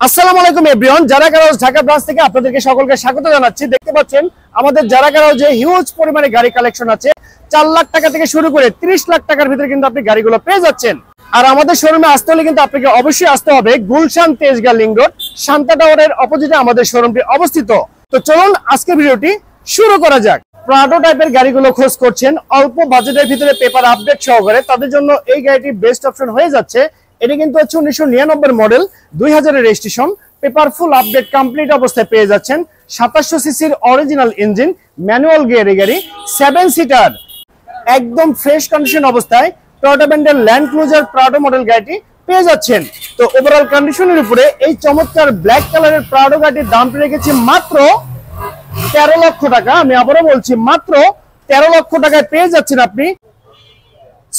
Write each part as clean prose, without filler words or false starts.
আসসালামু আলাইকুম এভরিওয়ান, জারা গারাউজ ঢাকা ব্রাঞ্চ থেকে আপনাদেরকে সকলকে স্বাগত জানাচ্ছি। দেখতে পাচ্ছেন আমাদের জারা গারাউজে হিউজ পরিমাণে গাড়ি কালেকশন আছে। 4 লাখ টাকা থেকে শুরু করে 30 লাখ টাকার ভিতরে কিন্তু আপনি গাড়িগুলো পেয়ে যাচ্ছেন। আর আমাদের শোরুমে আসতে হলে কিন্তু আপনাকে অবশ্যই আসতে হবে গুলশান তেজগাঁ লিংক রোড শান্তা টাওয়ারের অপোজিটে আমাদের শোরুমটি অবস্থিত। তো চলুন আজকে ভিডিওটি শুরু করা যাক। প্রাডো টাইপের গাড়িগুলো খোঁজ করছেন অল্প বাজেটের ভিতরে পেপার আপডেট সহকারে, তাদের জন্য এই গাড়িটি বেস্ট অপশন হয়ে যাচ্ছে। এটি কিন্তু হচ্ছে 1999 model, 2000 registration, paper full update complete অবস্থায় পেয়ে যাচ্ছেন। 2700 সিসির অরিজিনাল ইঞ্জিন, ম্যানুয়াল গিয়ারে গাড়ি, 7 সিটার, একদম ফ্রেশ কন্ডিশন অবস্থায় টয়োটা ব্র্যান্ডের ল্যান্ড ক্রুজার প্রাডো মডেল গাড়িটি পেয়ে যাচ্ছেন। তো ওভারঅল কন্ডিশনের উপরে এই চমৎকার ব্ল্যাক কালারের প্রাডো গাড়ির দাম রেখেছি মাত্র 13 লক্ষ টাকা। আমি আবারও বলছি মাত্র 13 লক্ষ টাকায় পেয়ে যাচ্ছেন আপনি।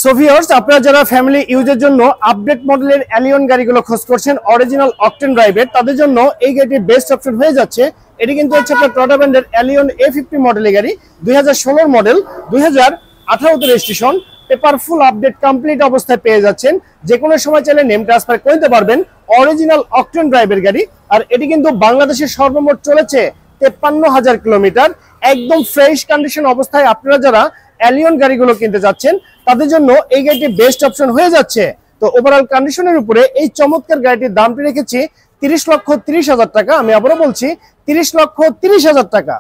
সো ভিউয়ার্স, আপনারা যারা ফ্যামিলি ইউজের জন্য আপডেট মডেলের অ্যালিয়ন গাড়িগুলো খোঁজ করছেন অরিজিনাল অকটেন ড্রাইভের, তাদের জন্য এই গাড়িটি বেস্ট অপশন হয়ে যাচ্ছে। এটি কিন্তু হচ্ছে আপনার টয়োটা ব্র্যান্ডের অ্যালিয়ন A50 মডেলের গাড়ি, 2016 model, 2018 registration, paper full update complete অবস্থায় পেয়ে যাচ্ছেন। যে কোনো সময় চাইলে নেম ট্রান্সফার করে নিতে পারবেন। অরিজিনাল অকটেন ড্রাইভের গাড়ি, আর এটি কিন্তু বাংলাদেশের সর্বমোট চলেছে 53,000 কিলোমিটার। একদম ফ্রেশ কন্ডিশন অবস্থায় আপনারা যারা অ্যালিয়ন গাড়িগুলো কিনতে যাচ্ছেন তাদের জন্য এই গাড়িটি বেস্ট অপশন হয়ে যাচ্ছে। তো ওভারঅল কন্ডিশনের উপরে এই চমৎকার গাড়িটির দামটি রেখেছি 30,30,000 টাকা। আমি আবারও বলছি 30,30,000 টাকা।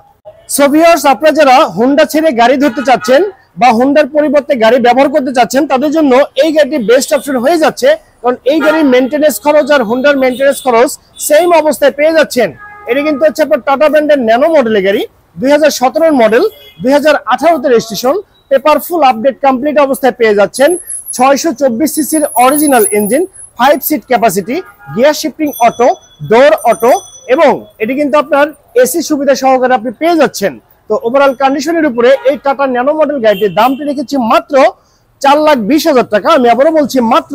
সো ভিউয়ার্স, আপনারা যারা হোন্ডা ছেড়ে গাড়ি ধরতে চাচ্ছেন বা হোন্ডার পরিবর্তে গাড়ি ব্যবহার করতে চাচ্ছেন তাদের জন্য এই গাড়িটি বেস্ট অপশন হয়ে যাচ্ছে, কারণ এই গাড়ির মেইনটেনেন্স খরচ আর হোন্ডার মেইনটেনেন্স খরচ সেম অবস্থায় পেয়ে যাচ্ছেন। এটি কিন্তু হচ্ছে আপনার টাটা ব্র্যান্ডের ন্যানো মডেলের গাড়ি, 2017 model, 2018 registration, paper full update complete অবস্থায় পেয়ে যাচ্ছেন। 624 সিসির original engine, 5 seat capacity, gear shifting auto, door auto, এবং এটি কিন্তু আপনার এসি সুবিধা সহকারে আপনি পেয়ে যাচ্ছেন। তো ওভারঅল কন্ডিশনের উপরে এই টাটা ন্যানো মডেল গাড়িটির দামটি রেখেছি মাত্র 4,20,000 টাকা। আমি আবারও বলছি মাত্র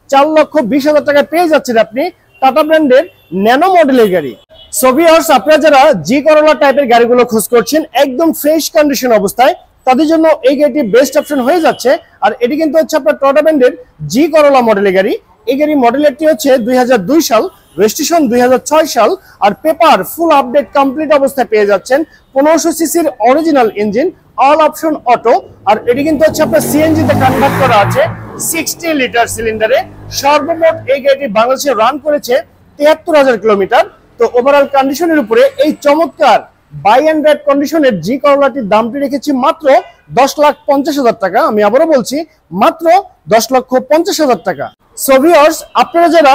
4,20,000 টাকায় পেয়ে যাচ্ছেন আপনি টাটা ব্র্যান্ডের ন্যানো মডেলের গাড়ি। সো ভিউয়ার্স, আপনারা যারা জি করোলা টাইপের গাড়িগুলো খোঁজ করছেন একদম ফ্রেশ কন্ডিশন অবস্থায় তাদের জন্য এই গাড়িটি বেস্ট অপশন হয়ে যাচ্ছে। আর এটি কিন্তু হচ্ছে আপনার টয়োটা ব্র্যান্ডের জি করোলা মডেলের গাড়ি। এই গাড়ি মডেলেরটি হচ্ছে 2002 সাল, রেজিস্ট্রেশন 2006 সাল, আর পেপার ফুল আপডেট কমপ্লিট অবস্থায় পেয়ে যাচ্ছেন। 1500 সিসির original engine, all option auto, আর এটি কিন্তু হচ্ছে আপনার সিএনজি তে কনভার্ট করা আছে 60 লিটার সিলিন্ডারে। সর্বমোট এই গাড়িটি বাংলাদেশে রান করেছে 73,000 কিলোমিটার। তো ওভারঅল কন্ডিশনের উপরে এই চমৎকার বাই অ্যান্ড রাইড কন্ডিশনের জি করোলাটির দামটি রেখেছি মাত্র 10,50,000 টাকা। আমি আবারও বলছি মাত্র 10,50,000 টাকা। সো ভিউয়ার্স, আপনারা যারা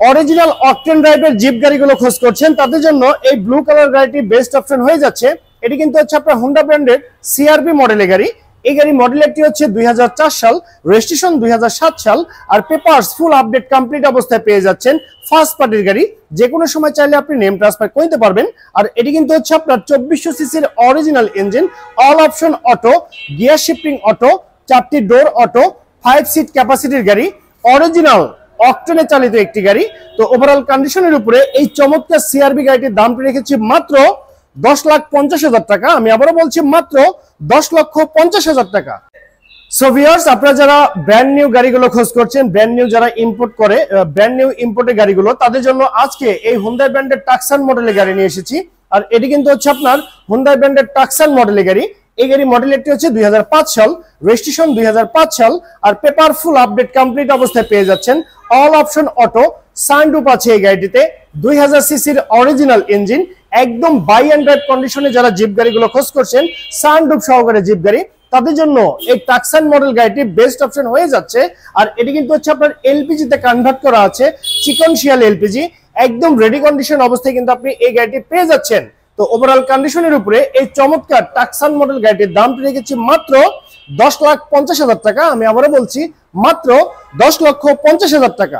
অরিজিনাল অকটেন ড্রাইভের জিপ গাড়িগুলো খোঁজ করছেন তাদের জন্য এই ব্লু কালার গাড়িটি বেস্ট অপশন হয়ে যাচ্ছে। এটি কিন্তু হচ্ছে আপনার হোন্ডা ব্র্যান্ডের সিআরবি মডেলের গাড়ি। এই গাড়ি মডেলেরটি হচ্ছে 2004 সাল, রেজিস্ট্রেশন 2007 সাল, আর পেপারস ফুল আপডেট কমপ্লিট অবস্থায় পেয়ে যাচ্ছেন। ফার্স্ট পার্টির গাড়ি, যে কোনো সময় চাইলে আপনি নেম ট্রান্সফার করে নিতে পারবেন। আর এটি কিন্তু হচ্ছে আপনার 2400 সিসির original engine, all option auto, gear shifting auto, 4টি ডোর অটো, 5 সিট ক্যাপাসিটির গাড়ি, অরিজিনাল অকটেনে চালিত একটি গাড়ি। তো ওভারঅল কন্ডিশনের উপরে এই চমৎকার সিআরবি গাড়িটির দামটি রেখেছি মাত্র 10,50,000 টাকা। আমি আবারও বলছি মাত্র 10,50,000 টাকা। সো ভিউয়ার্স, আপনারা যারা ব্র্যান্ড নিউ গাড়িগুলো খোঁজ করছেন, ব্র্যান্ড নিউ যারা ইম্পোর্ট করে, ব্র্যান্ড নিউ ইম্পোর্টের গাড়িগুলো, তাদের জন্য আজকে এই হোন্ডা ব্র্যান্ডের টাকসান মডেলের গাড়ি নিয়ে এসেছি। আর এটি কিন্তু হচ্ছে আপনার হোন্ডা ব্র্যান্ডের টাকসান মডেলের গাড়ি। এই গাড়ি মডেলেরটি হচ্ছে 2005 সাল, রেজিস্ট্রেশন 2005 সাল, আর পেপার ফুল আপডেট কমপ্লিট অবস্থায় পেয়ে যাচ্ছেন। অল অপশন অটো, সানরুফ আছে এই গাড়িটিতে, 2000 সিসির অরিজিনাল ইঞ্জিন। একদম বাই অ্যান্ড ড্রাইভ কন্ডিশনে যারা জিপ গাড়িগুলো খোঁজ করছেন সানরুফ সহকারে জিপ গাড়ি, তাদের জন্য এই টাকসান মডেল গাড়িটি বেস্ট অপশন হয়ে যাচ্ছে। আর এটি কিন্তু হচ্ছে আপনার এলপিজি তে কনভার্ট করা আছে, চিকন শিয়াল এলপিজি। একদম রেডি কন্ডিশন অবস্থায় কিন্তু আপনি এই গাড়িটি পেয়ে যাচ্ছেন। তো ওভারঅল কন্ডিশনের উপরে এই চমৎকার টাকসান মডেল গাড়িটির দামটি রেখেছি মাত্র 10,50,000 টাকা। আমি আবারও বলছি মাত্র 10,50,000 টাকা।